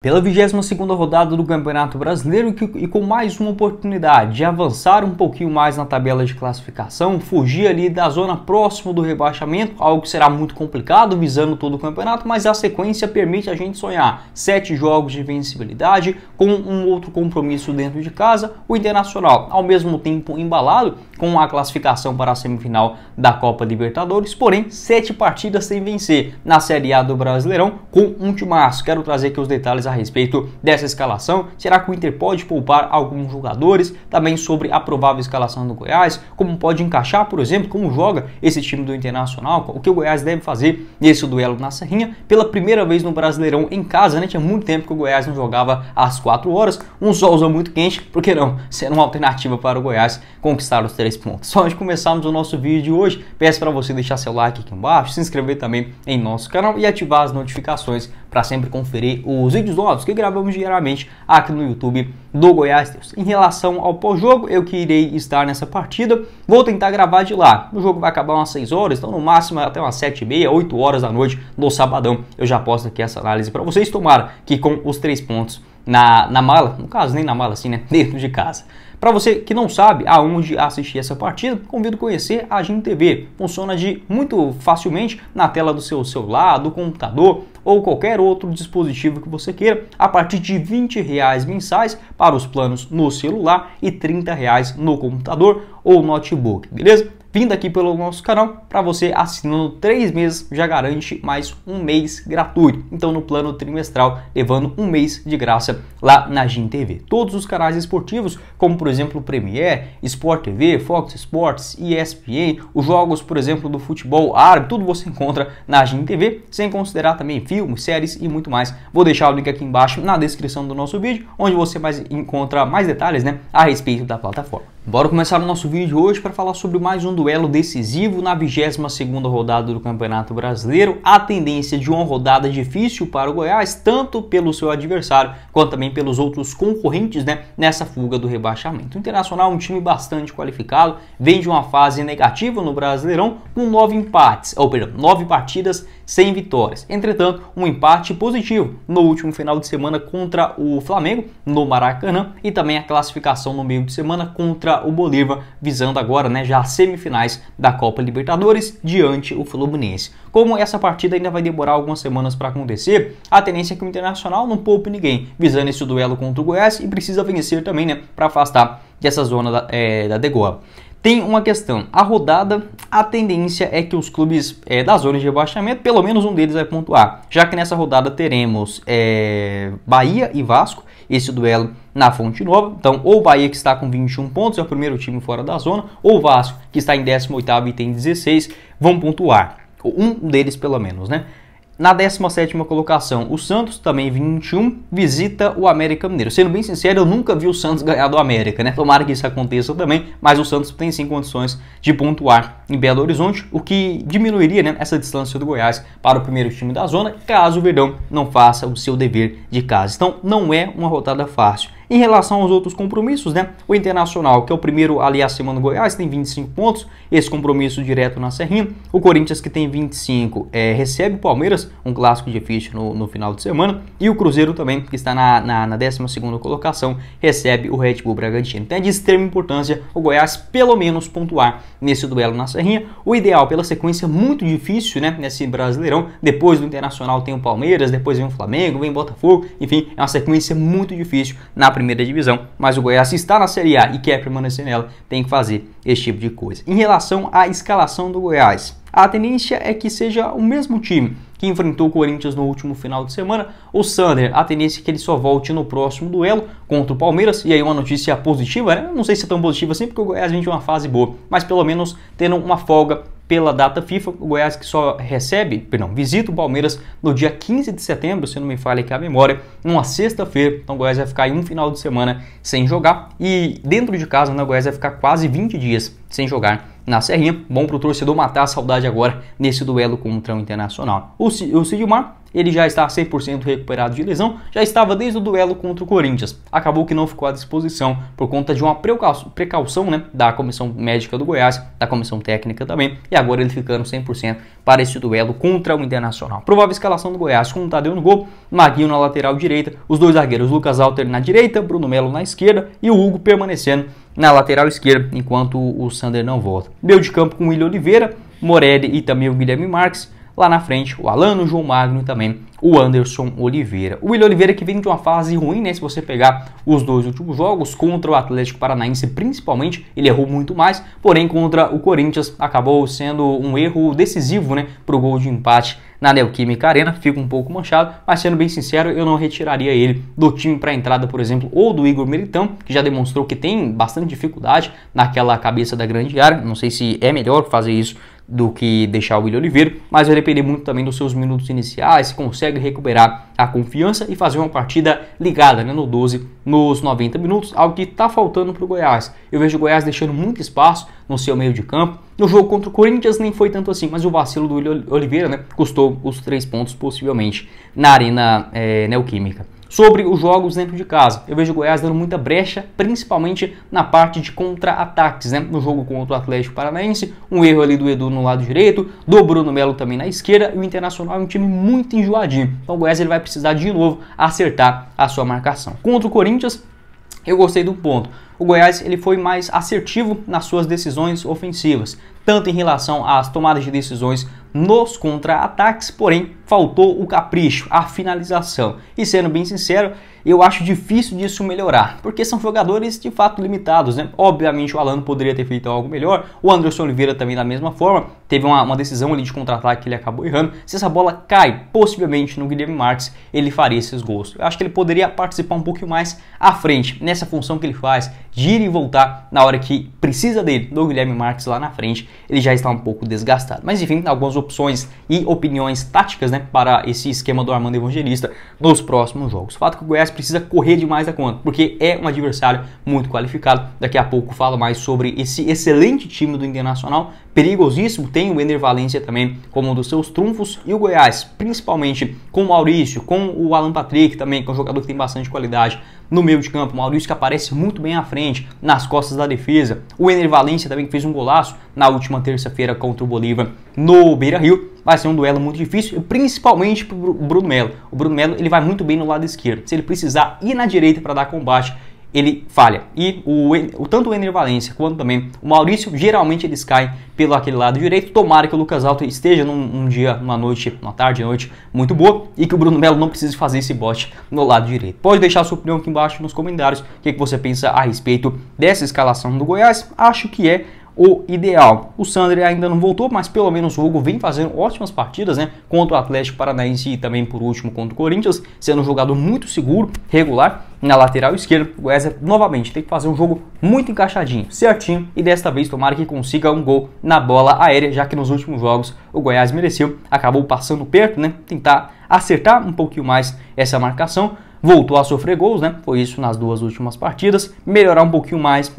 Pela 22ª rodada do Campeonato Brasileiro e com mais uma oportunidade de avançar um pouquinho mais na tabela de classificação, fugir ali da zona próxima do rebaixamento, algo que será muito complicado visando todo o campeonato, mas a sequência permite a gente sonhar 7 jogos de vencibilidade com um outro compromisso dentro de casa, o Internacional, ao mesmo tempo embalado com a classificação para a semifinal da Copa Libertadores, porém 7 partidas sem vencer na Série A do Brasileirão com um timaço. Quero trazer aqui os detalhes a respeito dessa escalação. Será que o Inter pode poupar alguns jogadores? Também sobre a provável escalação do Goiás, como pode encaixar, por exemplo, como joga esse time do Internacional, o que o Goiás deve fazer nesse duelo na Serrinha, pela primeira vez no Brasileirão em casa, né? Tinha muito tempo que o Goiás não jogava às 4 horas, um solzão muito quente, por que não ser uma alternativa para o Goiás conquistar os 3 pontos. Só antes de começarmos o nosso vídeo de hoje, peço para você deixar seu like aqui embaixo, se inscrever também em nosso canal e ativar as notificações para sempre conferir os vídeos novos que gravamos diariamente aqui no YouTube do Goiás News. Em relação ao pós-jogo, eu que irei estar nessa partida, vou tentar gravar de lá. O jogo vai acabar umas 6 horas, então no máximo até umas 7h30, 8 horas da noite no sabadão. Eu já posto aqui essa análise para vocês. Tomara que com os 3 pontos na mala, no caso nem na mala assim, né, dentro de casa. Para você que não sabe aonde assistir essa partida, convido a conhecer a GIN TV. Funciona muito facilmente na tela do seu celular, do computador ou qualquer outro dispositivo que você queira, a partir de R$20 mensais para os planos no celular e R$30 no computador ou notebook, beleza? Vindo aqui pelo nosso canal, para você assinando 3 meses já garante mais um mês gratuito. Então no plano trimestral, levando um mês de graça lá na GIN TV. Todos os canais esportivos, como por exemplo o Premier, Sport TV, Fox Sports, ESPN, os jogos por exemplo do futebol árabe, tudo você encontra na GIN TV, sem considerar também filmes, séries e muito mais. Vou deixar o link aqui embaixo na descrição do nosso vídeo, onde você encontra mais detalhes, né, a respeito da plataforma. Bora começar o nosso vídeo hoje para falar sobre mais um duelo decisivo na 22ª rodada do Campeonato Brasileiro. A tendência de uma rodada difícil para o Goiás, tanto pelo seu adversário quanto também pelos outros concorrentes, né, nessa fuga do rebaixamento. O Internacional é um time bastante qualificado, vem de uma fase negativa no Brasileirão com 9 partidas sem vitórias. Entretanto, um empate positivo no último final de semana contra o Flamengo no Maracanã e também a classificação no meio de semana contra o Bolívar, visando agora, né, já as semifinais da Copa Libertadores diante o Fluminense. Como essa partida ainda vai demorar algumas semanas para acontecer, a tendência é que o Internacional não poupe ninguém, visando esse duelo contra o Goiás, e precisa vencer também, né, para afastar dessa zona da degola. Tem uma questão, a rodada, a tendência é que os clubes da zona de rebaixamento, pelo menos um deles vai pontuar, já que nessa rodada teremos Bahia e Vasco, esse duelo na Fonte Nova. Então, ou o Bahia, que está com 21 pontos, é o primeiro time fora da zona, ou o Vasco, que está em 18º e tem 16, vão pontuar, um deles pelo menos, né? Na 17ª colocação, o Santos, também 21, visita o América Mineiro. Sendo bem sincero, eu nunca vi o Santos ganhar do América, né? Tomara que isso aconteça também, mas o Santos tem sim condições de pontuar em Belo Horizonte, o que diminuiria, né, essa distância do Goiás para o primeiro time da zona, caso o Verdão não faça o seu dever de casa. Então, não é uma rodada fácil. Em relação aos outros compromissos, né, o Internacional, que é o primeiro ali acima do Goiás, tem 25 pontos, esse compromisso direto na Serrinha. O Corinthians, que tem 25, recebe o Palmeiras, um clássico difícil no final de semana. E o Cruzeiro também, que está na 12ª colocação, recebe o Red Bull Bragantino. Então é de extrema importância o Goiás pelo menos pontuar nesse duelo na Serrinha. O ideal, pela sequência muito difícil, né, nesse Brasileirão, depois do Internacional tem o Palmeiras, depois vem o Flamengo, vem o Botafogo, enfim, é uma sequência muito difícil na primeira divisão, mas o Goiás, se está na Série A e quer permanecer nela, tem que fazer esse tipo de coisa. Em relação à escalação do Goiás, a tendência é que seja o mesmo time que enfrentou o Corinthians no último final de semana. O Sander, a tendência é que ele só volte no próximo duelo contra o Palmeiras, e aí uma notícia positiva, né? Não sei se é tão positiva assim, porque o Goiás vem de uma fase boa, mas pelo menos tendo uma folga pela data FIFA, o Goiás que só visita o Palmeiras no dia 15 de setembro, se não me falha aqui a memória, numa sexta-feira. Então o Goiás vai ficar em um final de semana sem jogar, e dentro de casa, né, o Goiás vai ficar quase 20 dias sem jogar na Serrinha. Bom para o torcedor matar a saudade agora nesse duelo contra o Internacional. O Sidmar, ele já está 100% recuperado de lesão, já estava desde o duelo contra o Corinthians. Acabou que não ficou à disposição por conta de uma precaução, né, da comissão médica do Goiás, da comissão técnica também, e agora ele ficando 100% para esse duelo contra o Internacional. Provável escalação do Goiás com o Tadeu no gol, Maguinho na lateral direita, os dois zagueiros Lucas Alter na direita, Bruno Melo na esquerda e o Hugo permanecendo na lateral esquerda, enquanto o Sander não volta. Meio de campo com o Willian Oliveira, Morelli e também o Guilherme Marques. Lá na frente, o Alano, o João Magno e também o Anderson Oliveira. O Willian Oliveira que vem de uma fase ruim, né? Se você pegar os dois últimos jogos, contra o Atlético Paranaense principalmente, ele errou muito mais, porém contra o Corinthians acabou sendo um erro decisivo, né, para o gol de empate na Neoquímica Arena. Fica um pouco manchado, mas sendo bem sincero, eu não retiraria ele do time para a entrada, por exemplo, ou do Igor Militão, que já demonstrou que tem bastante dificuldade naquela cabeça da grande área. Não sei se é melhor fazer isso do que deixar o Willian Oliveira, mas vai depender muito também dos seus minutos iniciais, se consegue recuperar a confiança e fazer uma partida ligada, né, no 12, nos 90 minutos, algo que está faltando para o Goiás. Eu vejo o Goiás deixando muito espaço no seu meio de campo. No jogo contra o Corinthians nem foi tanto assim, mas o vacilo do Willian Oliveira, né, custou os 3 pontos possivelmente na Arena Neoquímica. Sobre os jogos dentro de casa, eu vejo o Goiás dando muita brecha, principalmente na parte de contra-ataques, né? No jogo contra o Atlético Paranaense, um erro ali do Edu no lado direito, do Bruno Melo também na esquerda, e o Internacional é um time muito enjoadinho. Então o Goiás ele vai precisar de novo acertar a sua marcação. Contra o Corinthians, eu gostei do ponto. O Goiás ele foi mais assertivo nas suas decisões ofensivas, tanto em relação às tomadas de decisões nos contra-ataques, porém faltou o capricho, a finalização. E sendo bem sincero, eu acho difícil disso melhorar, porque são jogadores de fato limitados, né? Obviamente o Alano poderia ter feito algo melhor, o Anderson Oliveira também da mesma forma, teve uma decisão ali de contra-ataque que ele acabou errando. Se essa bola cai, possivelmente no Guilherme Marques, ele faria esses gols. Eu acho que ele poderia participar um pouquinho mais à frente, nessa função que ele faz, de ir e voltar na hora que precisa dele, do Guilherme Marques lá na frente, ele já está um pouco desgastado. Mas enfim, algumas opções e opiniões táticas, né, para esse esquema do Armando Evangelista nos próximos jogos. O fato é que o Goiás precisa correr demais da conta, porque é um adversário muito qualificado. Daqui a pouco falo mais sobre esse excelente time do Internacional, perigosíssimo. Tem o Ener Valencia também como um dos seus trunfos, e o Goiás, principalmente com o Maurício, com o Alan Patrick também, que é um jogador que tem bastante qualidade no meio de campo. O Maurício que aparece muito bem à frente, nas costas da defesa. O Ener Valencia também que fez um golaço na última terça-feira contra o Bolívar no Beira-Rio. Vai ser um duelo muito difícil, principalmente para o Bruno Melo. O Bruno Melo ele vai muito bem no lado esquerdo. Se ele precisar ir na direita para dar combate, ele falha. E tanto o Ener Valencia quanto também o Maurício, geralmente eles caem pelo aquele lado direito. Tomara que o Lucas Alto esteja num dia, numa noite, uma tarde, noite muito boa, e que o Bruno Melo não precise fazer esse bote no lado direito. Pode deixar a sua opinião aqui embaixo nos comentários. O que você pensa a respeito dessa escalação do Goiás? Acho que é o ideal. O Sander ainda não voltou, mas pelo menos o Hugo vem fazendo ótimas partidas, né, contra o Atlético Paranaense e também por último contra o Corinthians, sendo um jogador muito seguro, regular na lateral esquerda. O Goiás novamente tem que fazer um jogo muito encaixadinho, certinho, e desta vez tomara que consiga um gol na bola aérea, já que nos últimos jogos o Goiás mereceu, acabou passando perto, né, tentar acertar um pouquinho mais essa marcação. Voltou a sofrer gols, né? Foi isso nas duas últimas partidas. Melhorar um pouquinho mais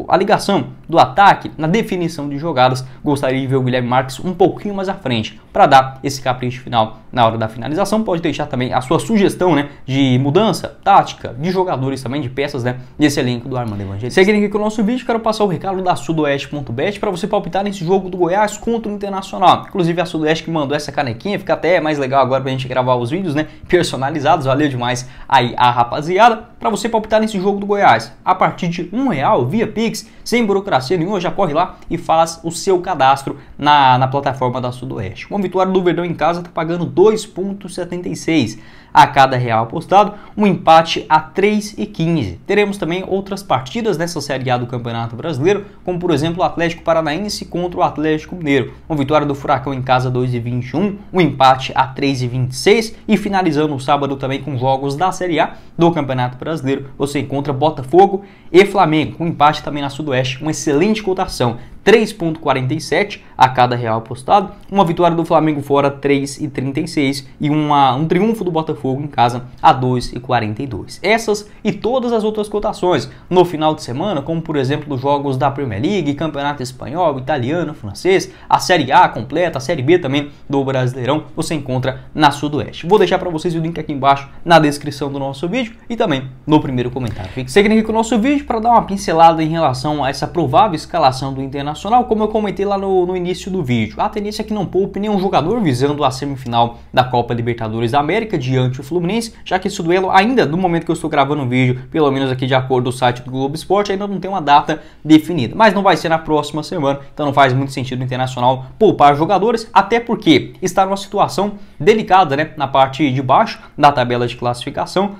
a ligação do ataque, na definição de jogadas. Gostaria de ver o Guilherme Marques um pouquinho mais à frente para dar esse capricho final na hora da finalização. Pode deixar também a sua sugestão, né, de mudança tática, de jogadores também, de peças, né, desse elenco do Armando Evangelista. Seguindo aqui com o nosso vídeo, quero passar o recado da Sudoeste.bet para você palpitar nesse jogo do Goiás contra o Internacional. Inclusive a Sudoeste que mandou essa canequinha, fica até mais legal agora pra gente gravar os vídeos, né, personalizados. Valeu demais aí a rapaziada, para você palpitar nesse jogo do Goiás a partir de R$1 via Pix, sem burocracia nenhuma. Já corre lá e faz o seu cadastro na plataforma da Sudoeste. Uma vitória do Verdão em casa tá pagando 2,76 a cada real apostado, um empate a 3,15. Teremos também outras partidas nessa Série A do Campeonato Brasileiro, como por exemplo o Atlético Paranaense contra o Atlético Mineiro. Uma vitória do Furacão em casa 2,21, um empate a 3,26, e finalizando o sábado também com jogos da Série A do Campeonato Brasileiro, você encontra Botafogo e Flamengo, um empate também na Sudoeste, uma excelente cotação, 3,47 a cada real apostado. Uma vitória do Flamengo fora 3,36 e um triunfo do Botafogo em casa a 2,42. Essas e todas as outras cotações no final de semana, como por exemplo os jogos da Premier League, Campeonato Espanhol, Italiano, Francês, a Série A completa, a Série B também do Brasileirão, você encontra na Sudoeste. Vou deixar para vocês o link aqui embaixo na descrição do nosso vídeo e também no primeiro comentário. Fique seguindo aqui com o nosso vídeo para dar uma pincelada em relação a essa provável escalação do Internacional, como eu comentei lá no início do vídeo. A tendência é que não poupe nenhum jogador visando a semifinal da Copa Libertadores da América diante do Fluminense, já que esse duelo ainda, no momento que eu estou gravando o vídeo, pelo menos aqui de acordo com o site do Globo Esporte, ainda não tem uma data definida, mas não vai ser na próxima semana, então não faz muito sentido o Internacional poupar jogadores, até porque está numa situação delicada, né, na parte de baixo da tabela de classificação.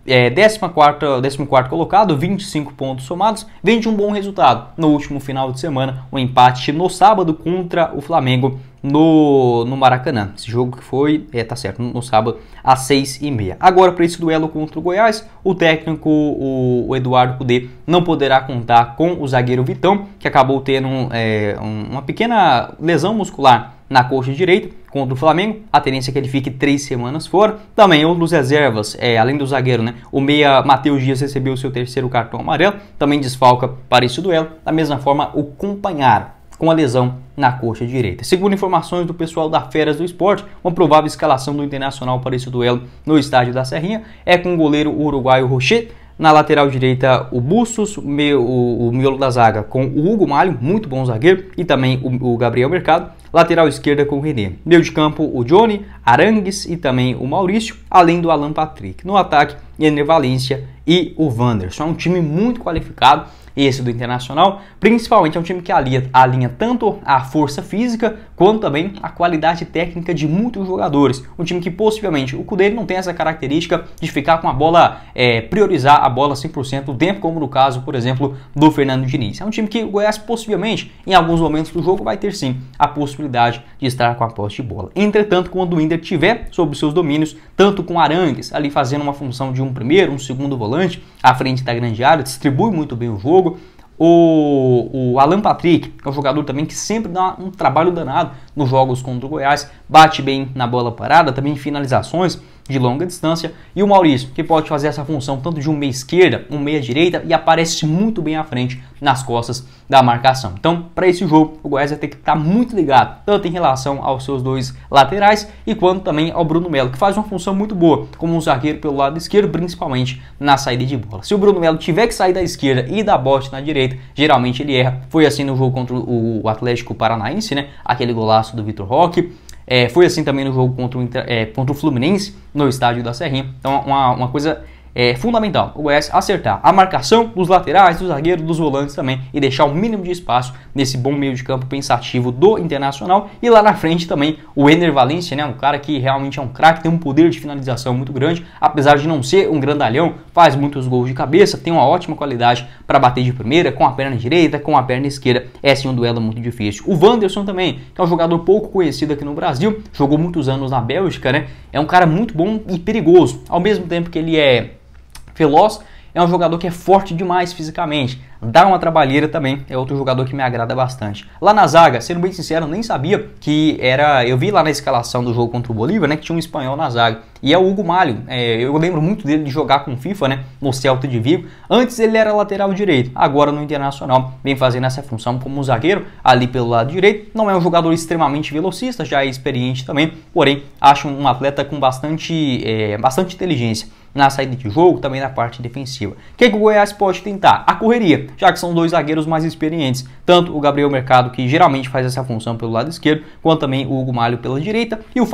14º colocado, 25 pontos somados, vem de um bom resultado no último final de semana, um empate no sábado contra o Flamengo no Maracanã. Esse jogo que foi, tá certo, no sábado às 6h30. Agora, para esse duelo contra o Goiás, o técnico, o Eduardo Cudê, não poderá contar com o zagueiro Vitão, que acabou tendo uma pequena lesão muscular na coxa direita contra o Flamengo. A tendência é que ele fique 3 semanas fora. Também outros reservas, além do zagueiro, né? O meia Matheus Dias recebeu o seu 3º cartão amarelo, também desfalca para esse duelo. Da mesma forma, o Companheiro, com a lesão na coxa direita. Segundo informações do pessoal da Feras do Esporte, uma provável escalação do Internacional para esse duelo no estádio da Serrinha é com o goleiro uruguaio Rocher. Na lateral direita, o Bustos, o miolo da zaga com o Hugo Malho, muito bom zagueiro, e também o Gabriel Mercado. Lateral esquerda com o René. Meio de campo, o Johnny, Arangues e também o Maurício, além do Alan Patrick. No ataque, Ener Valencia e o Wanderson. É um time muito qualificado, esse do Internacional, principalmente é um time que alinha tanto a força física quanto também a qualidade técnica de muitos jogadores. Um time que possivelmente, o Cudê não tem essa característica de ficar com a bola, priorizar a bola 100% do tempo, como no caso, por exemplo, do Fernando Diniz. É um time que o Goiás possivelmente, em alguns momentos do jogo, vai ter sim a possibilidade de estar com a posse de bola. Entretanto, quando o Inter tiver sob seus domínios, tanto com Arangues ali fazendo uma função de um primeiro, um segundo volante, à frente da grande área, distribui muito bem o jogo. O Alan Patrick é um jogador também que sempre dá um trabalho danado nos jogos contra o Goiás, bate bem na bola parada, também em finalizações de longa distância, e o Maurício, que pode fazer essa função tanto de um meia esquerda, um meia direita, e aparece muito bem à frente nas costas da marcação. Então, para esse jogo, o Goiás vai ter que estar muito ligado, tanto em relação aos seus dois laterais, e quanto também ao Bruno Melo, que faz uma função muito boa, como um zagueiro pelo lado esquerdo, principalmente na saída de bola. Se o Bruno Melo tiver que sair da esquerda e dar bote na direita, geralmente ele erra. Foi assim no jogo contra o Atlético Paranaense, né? Aquele golaço do Vitor Roque. Foi assim também no jogo contra o Fluminense, no estádio da Serrinha. Então, uma coisa fundamental, o Goiás acertar a marcação dos laterais, dos zagueiros, dos volantes também, e deixar o mínimo de espaço nesse bom meio de campo pensativo do Internacional. E lá na frente também o Ener Valencia, né, um cara que realmente é um craque, tem um poder de finalização muito grande, apesar de não ser um grandalhão, faz muitos gols de cabeça, tem uma ótima qualidade para bater de primeira, com a perna direita, com a perna esquerda. É sim um duelo muito difícil. O Wanderson também, que é um jogador pouco conhecido aqui no Brasil, jogou muitos anos na Bélgica, né, é um cara muito bom e perigoso, ao mesmo tempo que ele é veloz, é um jogador que é forte demais fisicamente, dá uma trabalheira também, é outro jogador que me agrada bastante. Lá na zaga, sendo bem sincero, nem sabia que era, eu vi lá na escalação do jogo contra o Bolívar, né, que tinha um espanhol na zaga, e é o Hugo Malho. Eu lembro muito dele de jogar com FIFA, né, no Celta de Vigo. Antes ele era lateral direito, agora no Internacional vem fazendo essa função como zagueiro ali pelo lado direito. Não é um jogador extremamente velocista, já é experiente também, porém acho um atleta com bastante inteligência na saída de jogo, também na parte defensiva. O que o Goiás pode tentar? A correria, já que são dois zagueiros mais experientes, tanto o Gabriel Mercado, que geralmente faz essa função pelo lado esquerdo, quanto também o Hugo Malho pela direita, e o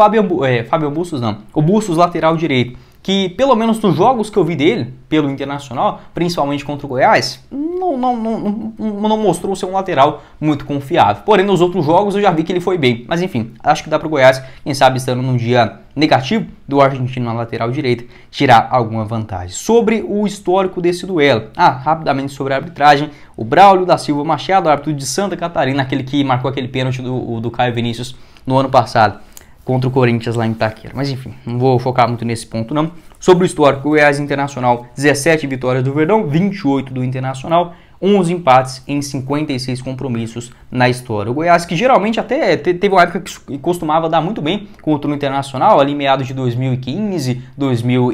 o Bustos lateral direito, que pelo menos nos jogos que eu vi dele pelo Internacional, principalmente contra o Goiás, não mostrou ser um lateral muito confiável. Porém, nos outros jogos eu já vi que ele foi bem. Mas enfim, acho que dá para o Goiás, quem sabe estando num dia negativo do argentino na lateral direita, tirar alguma vantagem. Sobre o histórico desse duelo, rapidamente sobre a arbitragem, o Braulio da Silva Machado, árbitro de Santa Catarina, aquele que marcou aquele pênalti do Caio Vinícius no ano passado, contra o Corinthians lá em Itaquera. Mas enfim, não vou focar muito nesse ponto não. Sobre o histórico, o Goiás Internacional, 17 vitórias do Verdão, 28 do Internacional, 11 empates em 56 compromissos na história. O Goiás, que geralmente até teve uma época que costumava dar muito bem contra o Internacional, ali meados de 2015,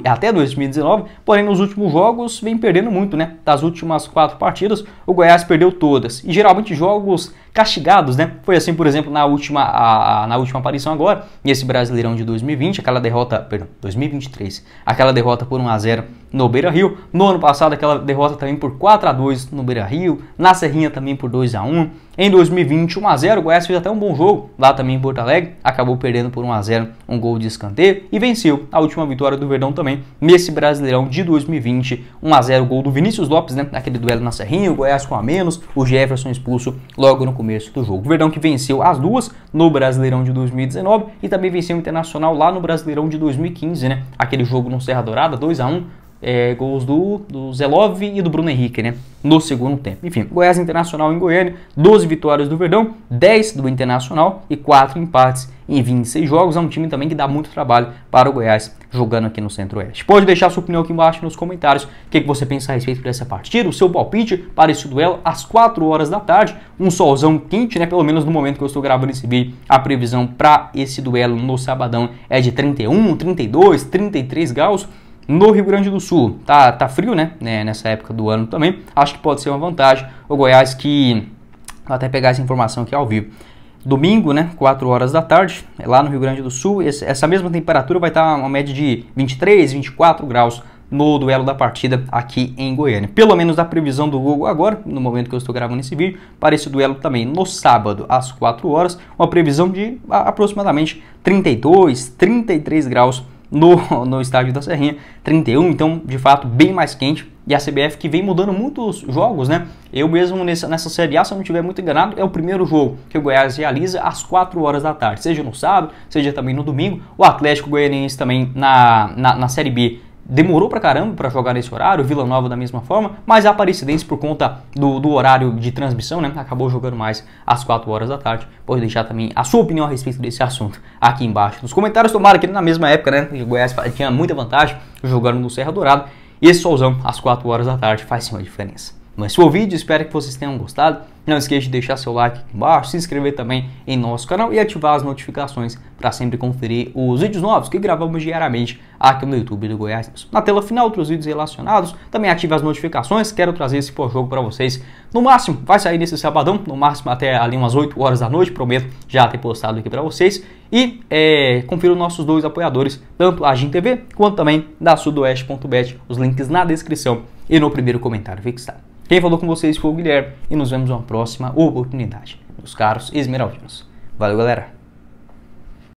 até 2019, porém nos últimos jogos vem perdendo muito, né? Das últimas 4 partidas, o Goiás perdeu todas, e geralmente jogos castigados, né? Foi assim, por exemplo, na última aparição agora, nesse Brasileirão de 2020, 2023, aquela derrota por 1-0 no Beira-Rio. No ano passado, aquela derrota também por 4-2 no Beira-Rio, na Serrinha também por 2-1. Em 2020, 1-0, o Goiás fez até um bom jogo lá também em Porto Alegre, acabou perdendo por 1-0, um gol de escanteio, e venceu a última vitória do Verdão também nesse Brasileirão de 2020, 1-0, gol do Vinícius Lopes, né, naquele duelo na Serrinha, o Goiás com a menos, o Jefferson expulso logo no começo do jogo. O Verdão que venceu as duas no Brasileirão de 2019 e também venceu o Internacional lá no Brasileirão de 2015, né, aquele jogo no Serra Dourada, 2-1. Gols do Zelov e do Bruno Henrique, né, no segundo tempo. Enfim, Goiás Internacional em Goiânia, 12 vitórias do Verdão, 10 do Internacional e 4 empates em 26 jogos. É um time também que dá muito trabalho para o Goiás jogando aqui no Centro-Oeste. Pode deixar sua opinião aqui embaixo nos comentários. O que você pensa a respeito dessa partida? O seu palpite para esse duelo às 4 horas da tarde. Um solzão quente, né? Pelo menos no momento que eu estou gravando esse vídeo, a previsão para esse duelo no sabadão é de 31, 32, 33 graus. No Rio Grande do Sul, tá frio, né, nessa época do ano também, acho que pode ser uma vantagem. O Goiás que, vou até pegar essa informação aqui ao vivo, domingo, né, 4 horas da tarde, lá no Rio Grande do Sul, essa mesma temperatura vai estar uma média de 23, 24 graus no duelo da partida aqui em Goiânia. Pelo menos da previsão do Google agora, no momento que eu estou gravando esse vídeo, para esse duelo também no sábado, às 4 horas, uma previsão de aproximadamente 32, 33 graus no estádio da Serrinha, 31, então de fato bem mais quente. E a CBF que vem mudando muitos jogos, né? Eu mesmo nessa Série A, se eu não estiver muito enganado, é o primeiro jogo que o Goiás realiza às 4 horas da tarde, seja no sábado, seja também no domingo. O Atlético Goianiense também na Série B demorou pra caramba pra jogar nesse horário, o Vila Nova da mesma forma, mas a Aparecidense, por conta do horário de transmissão, né, acabou jogando mais às 4 horas da tarde. Pode deixar também a sua opinião a respeito desse assunto aqui embaixo nos comentários. Tomara que na mesma época, né, o Goiás tinha muita vantagem jogando no Serra Dourada, e esse solzão às 4 horas da tarde faz sim uma diferença. Mas foi o vídeo, espero que vocês tenham gostado. Não esqueça de deixar seu like aqui embaixo, se inscrever também em nosso canal e ativar as notificações para sempre conferir os vídeos novos que gravamos diariamente aqui no YouTube do Goiás News. Na tela final, outros vídeos relacionados. Também ative as notificações, quero trazer esse pós-jogo para vocês. No máximo, vai sair nesse sabadão, no máximo até ali umas 8 horas da noite, prometo já ter postado aqui para vocês. E confira os nossos 2 apoiadores, tanto a Gin TV quanto também da Sudoeste.bet, os links na descrição e no primeiro comentário fixado. Quem falou com vocês foi o Guilherme e nos vemos numa próxima oportunidade, meus caros esmeraldinos. Valeu, galera!